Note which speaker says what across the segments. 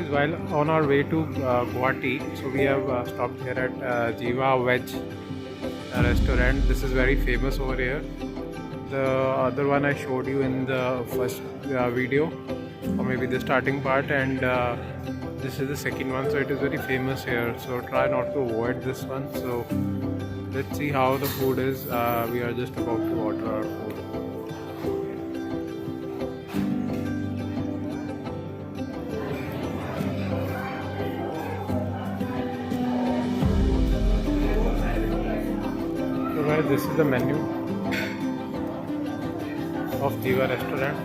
Speaker 1: guys, while on our way to Guwahati, so we have stopped here at Jiva Veg restaurant. This is very famous over here. The other one I showed you in the first video, or maybe the starting part, and this is the second one, so it is very famous here, so try not to avoid this one. So let's see how the food is. We are just about to order our food. So guys, this is the menu of Jiva restaurant.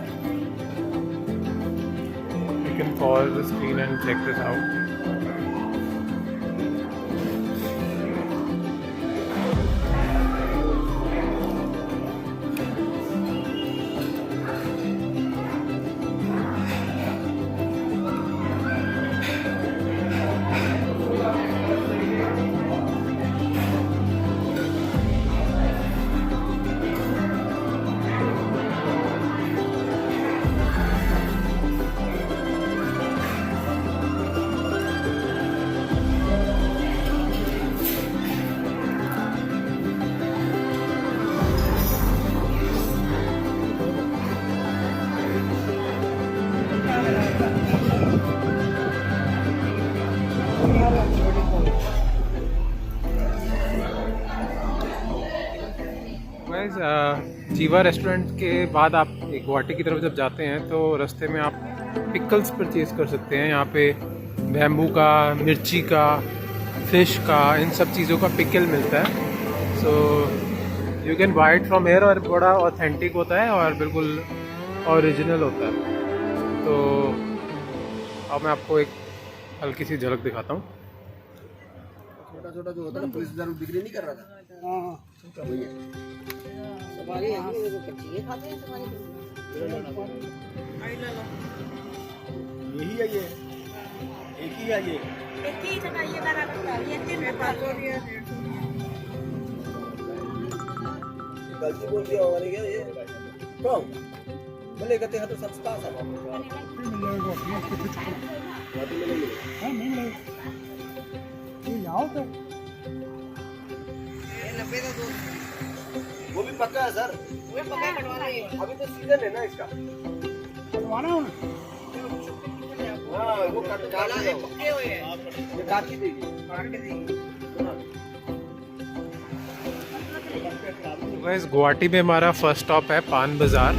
Speaker 1: You can pause the screen and check this out. Guys, जीवा restaurant के बाद आप गुवाहाटी की तरफ जब जाते हैं तो रास्ते में आप पिकल्स परचेज कर सकते हैं। यहाँ पे बैम्बू का, मिर्ची का, फिश का, इन सब चीज़ों का पिकल मिलता है। सो you can buy it from here, और बड़ा ऑथेंटिक होता है और बिल्कुल ओरिजिनल होता है। तो अब मैं आपको एक हल्की सी झलक दिखाता हूँ।
Speaker 2: छोटा छोटा जो होता है पुलिस दारू बिक्री नहीं कर रहा था। हाँ, वही है। सवारी है, वो कच्ची है, खाते हैं सवारी। यही है, ये एक ही है, ये एक ही चाहिए वाला लगता है। ये 3 रुपए गलती बोल दिया हमारे क्या ये कौन बोले कहते हैं तो सस्ता सा मिल जाएगा। नहीं मिलेगा, ये यहाँ पे ये 90 का दो, वो भी पक्का है सर, वो पक्का कटवाना है। अभी तो सीजन है ना इसका, कटवाना है ना। हाँ, वो काला है, पक्के हुए हैं, ये काट के देगी, काट के देगी।
Speaker 1: गाइस, गुवाहाटी में हमारा फर्स्ट स्टॉप है पान बाज़ार।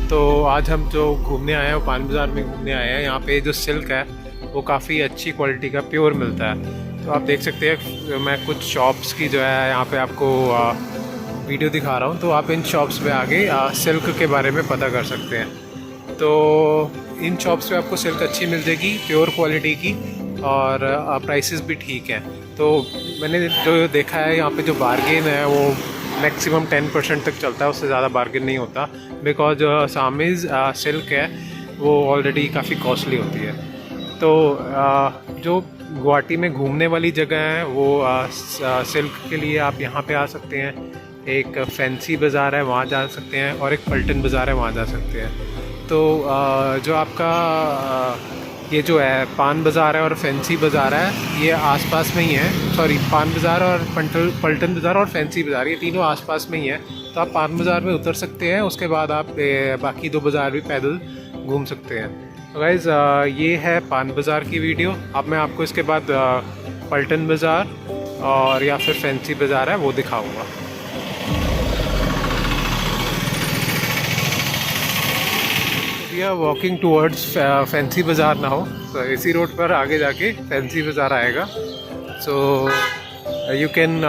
Speaker 1: तो आज हम जो घूमने आए हैं वो पान बाज़ार में घूमने आए हैं। यहाँ पे जो सिल्क है वो काफ़ी अच्छी क्वालिटी का प्योर मिलता है। तो आप देख सकते हैं, मैं कुछ शॉप्स की जो है यहाँ पे आपको वीडियो दिखा रहा हूँ। तो आप इन शॉप्स पे आगे सिल्क के बारे में पता कर सकते हैं। तो इन शॉप्स पे आपको सिल्क अच्छी मिल जाएगी, प्योर क्वालिटी की, और प्राइसेस भी ठीक हैं। तो मैंने जो देखा है यहाँ पे जो बार्गेन है वो मैक्सिमम 10% तक चलता है, उससे ज़्यादा बार्गेन नहीं होता। बिकॉज जो आसामीज़ सिल्क है वो ऑलरेडी काफ़ी कॉस्टली होती है। तो जो गुवाहाटी में घूमने वाली जगह है वो सिल्क के लिए आप यहाँ पे आ सकते हैं। एक फैंसी बाज़ार है, वहाँ जा सकते हैं, और एक पल्टन बाज़ार है, वहाँ जा सकते हैं। तो जो आपका ये जो है पान बाज़ार है और फैंसी बाज़ार है, ये आसपास में ही है। सॉरी, पान बाज़ार और पल्टन बाज़ार और फैंसी बाज़ार, ये तीनों आसपास में ही है। तो आप पान बाज़ार में उतर सकते हैं, उसके बाद आप बाकी 2 बाज़ार भी पैदल घूम सकते हैं। तो गाइज़, ये है पान बाज़ार की वीडियो। अब मैं आपको इसके बाद पल्टन बाज़ार और या फिर फैंसी बाज़ार है वो दिखाऊँगा। We are walking towards Fancy Bazaar now. तो इसी रोड पर आगे जाके फैंसी बाज़ार आएगा। So you can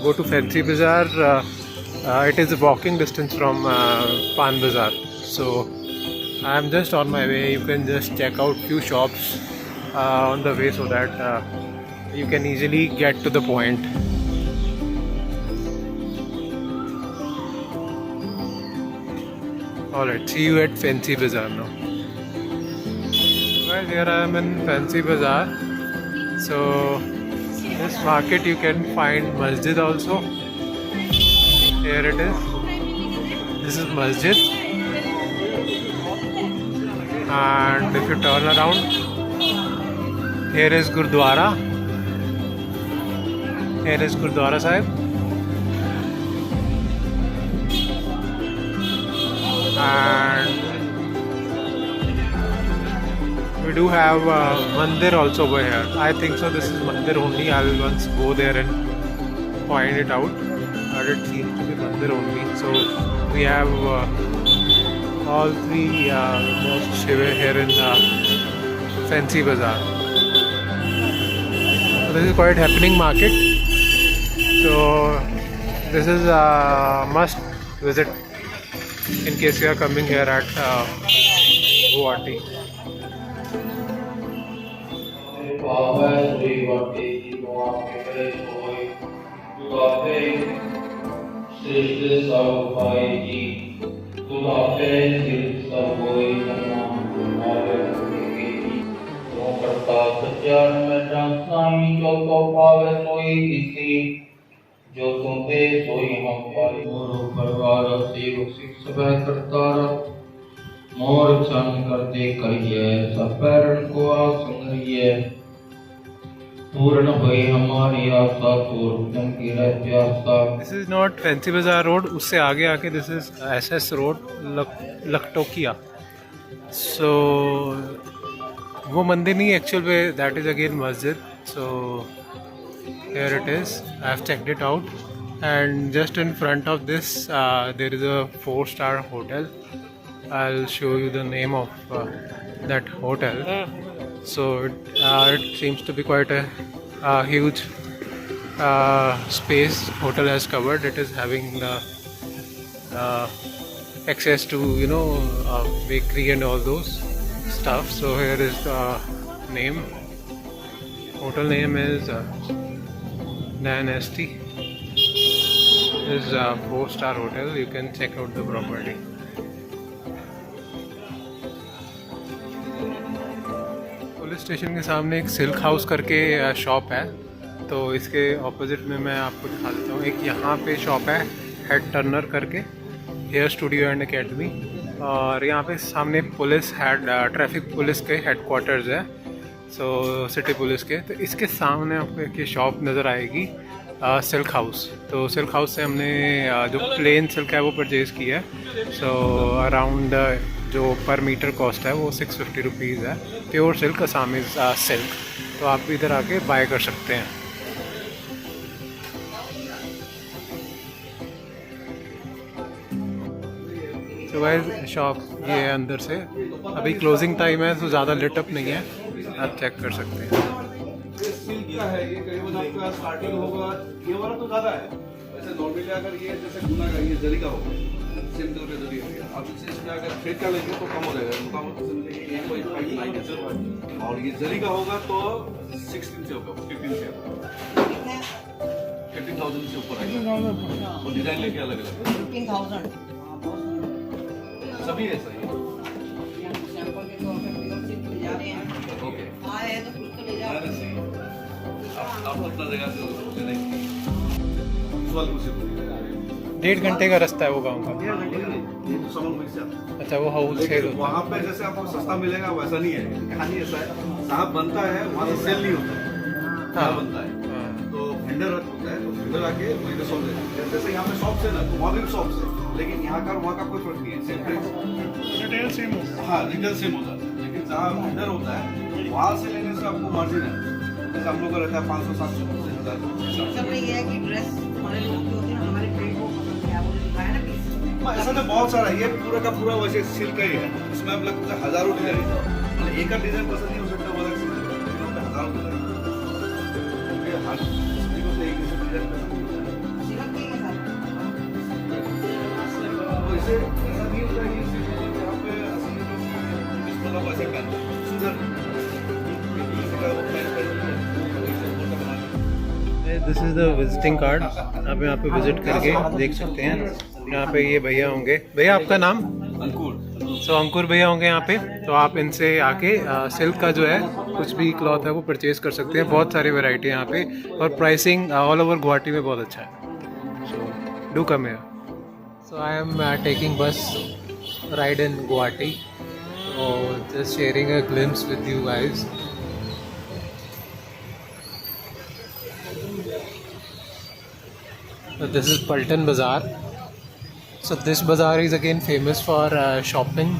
Speaker 1: go to Fancy Bazaar. It is a walking distance from Pan Bazaar. So I am just on my way. You can just check out few shops on the way so that you can easily get to the point. Alright, see you at Fancy Bazaar now. Guys, here I am in Fancy Bazaar. So this market you can find masjid also. Here it is. This is masjid. And if you turn around, Here is Gurdwara. Here is Gurdwara Sahib. And we do have mandir also over here. I think so this is mandir only. I'll once go there and find it out. But it seems to be mandir only. So we have all three most here in Fancy Bazaar. So this is quite happening market. So this is a must visit in case you are coming here at Guwahati.
Speaker 3: जो तुम दे सोई हम पाई मोर परवार सेवक सिख सब करतार मोर चन कर दे करिए सब पैरण को आसंगरिए पूर्ण होई हमारी आशा तोर तुम की रह प्यासा.
Speaker 1: This is not Fancy Bazaar Road. उससे आगे आके this is SS Road, लखटोकिया. So वो मंदिर नहीं एक्चुअल में, that is again मस्जिद. So here it is. I have checked it out, and just in front of this there is a 4-star hotel. I'll show you the name of that hotel. So it seems to be quite a huge space hotel has covered. It is having access to bakery and all those stuff. So here is the name. Hotel name is Dynasty. This is a 4-star hotel. You can check out the property. Police station के सामने एक silk house करके shop है. तो इसके opposite में मैं आपको दिखा देता हूँ. एक यहाँ पे शॉप है हेड टर्नर करके, हेयर स्टूडियो एंड एकेडमी. और यहाँ पे सामने पुलिस ट्रैफिक पुलिस के हेडक्वार्टर्स है. सो सिटी पुलिस के. तो इसके सामने आपको एक शॉप नज़र आएगी सिल्क हाउस. तो सिल्क हाउस से हमने जो प्लेन सिल्क है वो परचेज़ की है. सो अराउंड जो पर मीटर कॉस्ट है वो 650 रुपीज़ है. Pure silk, Assamese silk. तो आप भी इधर आके बाय कर सकते हैं. तो गाइस शॉप ये है अंदर से. अभी क्लोजिंग टाइम है तो ज़्यादा लिटअप नहीं है, आप चेक कर सकते हैं.
Speaker 4: क्या है ये करीबन आपका स्टार्टिंग होगा, ये वाला तो ज़्यादा है. वैसे नॉर्मली अगर ये जैसे गुना का ये जरी का होगा, सिंपल पे जरी होगी. आप इसमें अगर थ्रेड का लेंगे तो कम हो जाएगा. कम तो समझिए ये कोई 5 है. और ये जरी का होगा तो 16 से होगा, 15 से होगा, 15,000 से ऊपर आएगा. और डिजाइन लेके अलग अलग
Speaker 5: 15,000
Speaker 4: सभी ऐसा ही है.
Speaker 5: सैंपल के तौर पे सिर्फ ले जा रहे हैं.
Speaker 4: ओके
Speaker 5: आए हैं तो खुद को ले जा रहे हैं.
Speaker 4: आप अपना जगह से ले लेंगे.
Speaker 1: 1.5 घंटे का रास्ता है वो गाँव का. अच्छा वो हाउस है.
Speaker 4: वहाँ पे जैसे आपको सस्ता मिलेगा वैसा नहीं है. कहानी ऐसा है, साहब बनता है वहाँ से सेल नहीं होता है. हाँ बनता है तो वेंडर होता है. तो वेंडर आके वहीं पे शॉप देता है. जैसे यहाँ पे शॉप्स है ना, तो वहाँ भी शॉप्स है, लेकिन यहाँ का वहाँ का कोई फर्क नहीं है. सेम प्राइस, रिटेल सेम होता है. हाँ रिटेल सेम होता है, लेकिन जहाँ वेंडर होता है वहाँ से लेने से आपको मार्जिन है. जैसे हम लोग का रहता है 500-700
Speaker 5: सब में ये है कि ड्रेस हमारे लोग जो होते हैं ना, हमारे ट्रेड को क्या बोले दिखाया ना पीस.
Speaker 4: ऐसा तो बहुत सारा. ये पूरा का पूरा वैसे सिल्क का ही है. इसमें आप लगता है हजारों डिजाइन है. मतलब एक का डिजाइन पसंद नहीं हो सकता, वो अलग सिल्क है. हजारों डिजाइन हर किसी को एक जैसे डिजाइन पसंद नहीं होता है.
Speaker 5: सिर्फ के साथ
Speaker 4: तो इसे ऐसा नहीं होता है कि यहाँ पे असली लोग इस मतलब ऐसे करते हैं सुंदर.
Speaker 1: This is the visiting card. आप यहाँ पे विजिट करके देख सकते हैं. यहाँ पे ये भैया होंगे. भैया आपका नाम?
Speaker 4: अंकुर.
Speaker 1: सो अंकुर भैया होंगे यहाँ पे. तो आप इनसे आके सिल्क का जो है कुछ भी क्लॉथ है वो परचेज कर सकते हैं. बहुत सारी वैरायटी है यहाँ पे, और प्राइसिंग ऑल ओवर गुवाहाटी में बहुत अच्छा है. So do come here. So I am taking बस राइड इन गुवाहाटी. और just sharing a glimpse with you guys. This is Paltan Bazaar. So this bazaar is again famous for shopping.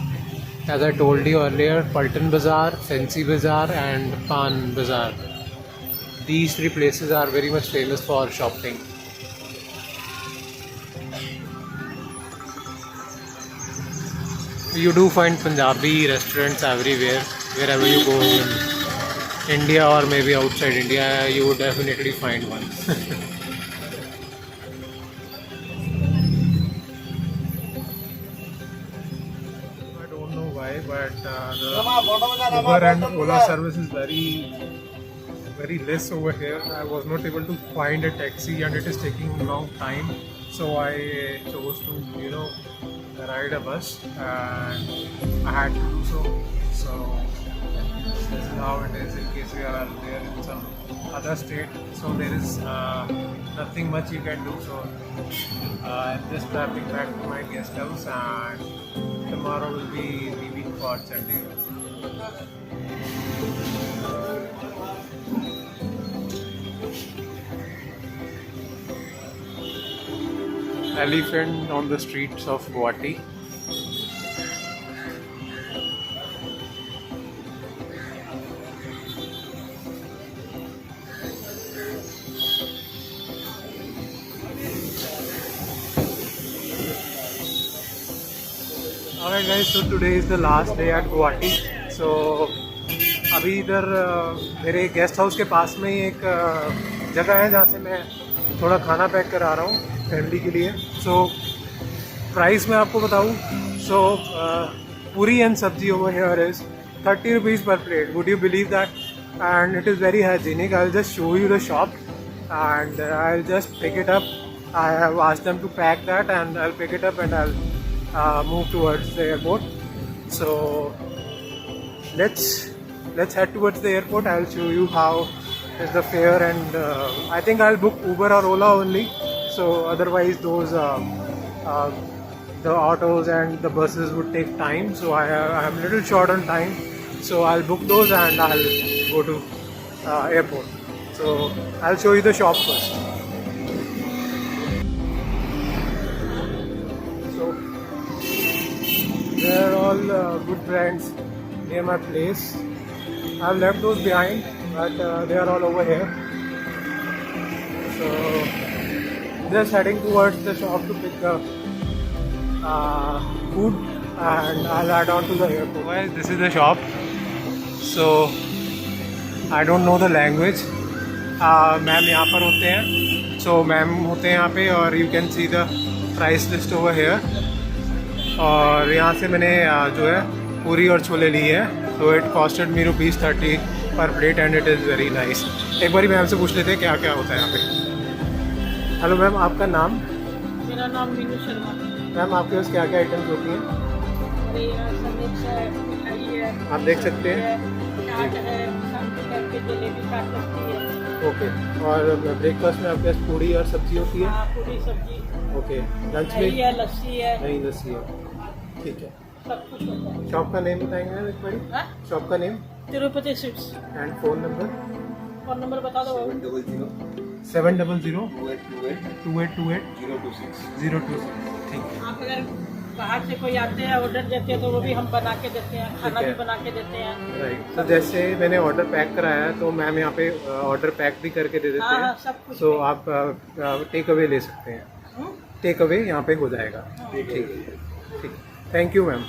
Speaker 1: As I told you earlier, Paltan Bazaar, Fancy Bazaar and Pan Bazaar. These three places are very much famous for shopping. You do find Punjabi restaurants everywhere, wherever you go in India or maybe outside India, you would definitely find one. I don't know why, but the Uber and Ola service is very less over here. I was not able to find a taxi and it is taking a long time, so I chose to ride a bus and I had to do so this is how it is in case you are there in some other state, so there is nothing much you can do. So I'm just traveling back to my guest house and tomorrow will be leaving for Chandigarh. Elephant on the streets of Guwahati. Alright guys, so today is the last day at Guwahati. So अभी इधर मेरे guest house के पास में ही एक जगह है जहाँ से मैं थोड़ा खाना पैक करा रहा हूँ फैमिली के लिए. सो प्राइस मैं आपको बताऊँ, सो पूरी एंड सब्जी over here is 30 rupees per plate. Would you believe that? And it is very hygienic. I'll just show you the shop and I'll just pick it up. I have asked them to pack that and I'll pick it up and I'll move towards the airport. So let's head towards the airport. I'll show you how is the fare and I think I'll book Uber or Ola only. So otherwise those the autos and the buses would take time. So I am a little short on time. So I'll book those and I'll go to airport. So I'll show you the shop first. So they're all good brands near my place. I've left those behind, but they are all over here. So just heading towards the shop to pick the food and I'll add on to the airport. Guys, this is the shop. So I don't know the language. Ma'am यहाँ पर होते हैं. So ma'am होते हैं यहाँ पे और you can see the price list over here. और यहाँ से मैंने जो है पूरी और छोले लिए हैं. So it costed me ₹30 per plate and it is very nice. एक बारी मैम से पूछ लेते हैं क्या क्या होता है यहाँ पे. हेलो मैम, आपका नाम?
Speaker 6: मेरा नाम मीनू शर्मा.
Speaker 1: मैम आपके पास क्या क्या आइटम्स होती हैं?
Speaker 6: मिठाई है,
Speaker 1: आप देख सकते हैं.
Speaker 6: चाट है, शांति करके जलेबी काट लगती है.
Speaker 1: ओके. और ब्रेकफास्ट में आपके पास पूड़ी और सब्जी होती है?
Speaker 6: हाँ, पूरी सब्जी.
Speaker 1: ओके. लंच
Speaker 6: दही
Speaker 1: में?
Speaker 6: है, लस्सी है.
Speaker 1: नहीं, लस्सी है. ठीक है.
Speaker 6: सब कुछ होता है.
Speaker 1: शॉप का नेम बताएंगे मैम एक बारी?
Speaker 6: हाँ?
Speaker 1: शॉप का name
Speaker 6: Tirupati sweets.
Speaker 1: And phone number?
Speaker 6: Phone number बता दो.
Speaker 1: 700
Speaker 4: 2828
Speaker 1: 2828
Speaker 4: 026.
Speaker 1: 026. ठीक है.
Speaker 6: आप अगर बाहर से कोई आते हैं ऑर्डर देते हैं तो वो भी हम बना के देते हैं, खाना
Speaker 1: ठीक है.
Speaker 6: भी बना के देते हैं.
Speaker 1: राइट. तो जैसे मैंने ऑर्डर पैक कराया है तो मैम यहाँ पे ऑर्डर पैक भी करके दे देते
Speaker 6: हाँ,
Speaker 1: हैं.
Speaker 6: सब कुछ.
Speaker 1: सो आप टेक अवे ले सकते हैं. टेक अवे यहाँ पे हो जाएगा. ठीक है. ठीक है. Thank you ma'am.